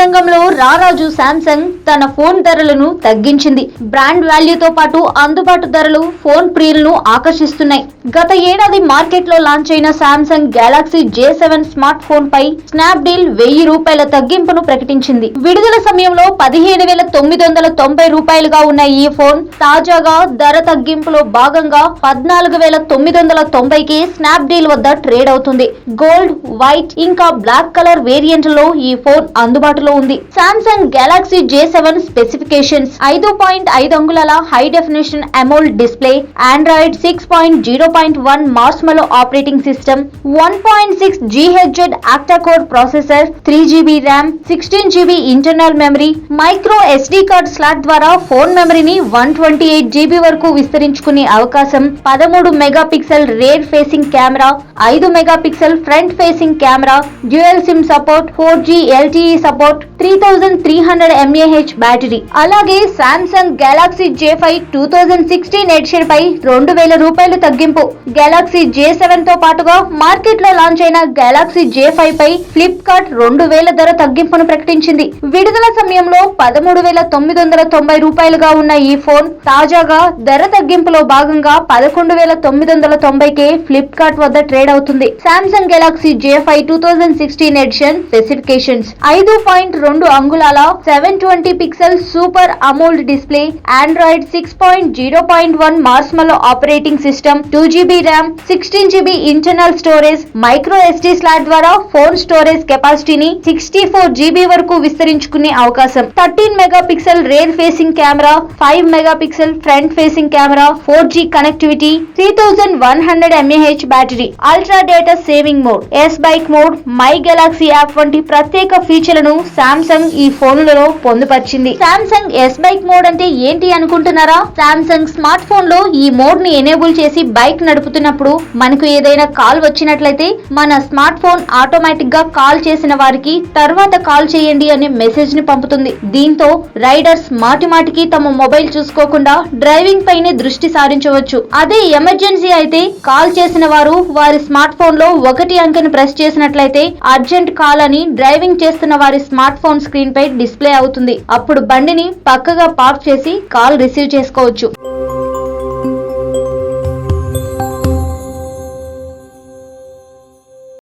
రంగంలో రారాజు శాంసంగ్ తన ఫోన్ ధరలను తగ్గించింది. బ్రాండ్ వాల్యూతో పాటు అందుబాటు ధరలు ఫోన్ ప్రియులను ఆకర్షిస్తున్నాయి. గత ఏడాది మార్కెట్ లో లాంచ్ అయిన Samsung Galaxy J7 smartphone పై స్నాప్డీల్ ₹1000 తగ్గింపును ప్రకటించింది. విడుదల సమయంలో ₹17,990 ఉన్న ఈ ఫోన్ తాజాగా ధర తగ్గింపులో భాగంగా ₹14,990కి స్నాప్డీల్ వద్ద ట్రేడ్ అవుతుంది. గోల్డ్, వైట్ ఇంకా బ్లాక్ కలర్ వేరియంట్లలో ఈ ఫోన్ అందుబాటులో ఉంది. శాంసంగ్ గెలాక్సీ J7 స్పెసిఫికేషన్స్ 5.5 అంగుళాల high definition AMOLED display, Android 6.0.1 Marshmallow operating system, 1.6 GHz octa core processor, 3GB RAM, 16GB internal memory, micro SD card slot ద్వారా phone మెమరీని 128GB వరకు విస్తరించుకునే అవకాశం, 13 megapixel rear facing camera, 5 megapixel front facing camera, dual SIM support, 4G LTE support, 3300 mAh battery. అలాగే Samsung Galaxy J5 2016 edition పై ₹2000 తగ్గింపు. Galaxy J7 తో పాటుగా market లో లాంచ్ అయిన గెలాక్సీ J5 పై ఫ్లిప్కార్ట్ ₹2000 ధర తగ్గింపును ప్రకటించింది. విడుదల సమయంలో ₹13,990 ఉన్న ఈ ఫోన్ తాజాగా ధర తగ్గింపులో భాగంగా ₹11,990కే ఫ్లిప్కార్ట్ వద్ద ట్రేడ్ అవుతుంది. Samsung Galaxy J5 2016 edition specifications 5.2 అంగుళాల 720 pixel super AMOLED display, Android 6.0.1 Marshmallow operating system, 2GB RAM, 16GB internal storage, micro SD slot ద్వారా ఫోన్ స్టోరేజ్ కెపాసిటీని 64GB వరకు విస్తరించుకునే అవకాశం, 13 megapixel rear facing camera, 5 megapixel front facing camera, 4G connectivity, 3100 mAh battery, ultra data saving mode, S bike mode, my Galaxy app వంటి ప్రత్యేక ఫీచర్లను Samsung ఈ ఫోన్లలో పొందుపరిచింది. Samsung S bike mode అంటే ఏంటి అనుకుంటున్నారా? శాంసంగ్ స్మార్ట్ ఫోన్ లో ఈ మోడ్ ని ఎనేబుల్ చేసి బైక్ నడుపుతున్నప్పుడు మనకు ఏదైనా కాల్ వచ్చినట్లయితే మన స్మార్ట్ ఫోన్ ఆటోమేటిక్ గా కాల్ చేసిన వారికి తర్వాత కాల్ చేయండి అనే మెసేజ్ ని పంపుతుంది. దీంతో రైడర్స్ మాటిమాటికి తమ మొబైల్ చూసుకోకుండా డ్రైవింగ్ పైనే దృష్టి సారించవచ్చు. అదే ఎమర్జెన్సీ అయితే కాల్ చేసిన వారు వారి స్మార్ట్ ఫోన్ లో 1 అంకెను ప్రెస్ చేసినట్లయితే అర్జెంట్ కాల్ అని డ్రైవింగ్ చేస్తున్న వారి స్మార్ట్ ఫోన్ స్క్రీన్ పై డిస్ప్లే అవుతుంది. అప్పుడు బండిని పక్కగా పార్క్ చేసి కాల్ రిసీవ్ చేసుకోవచ్చు.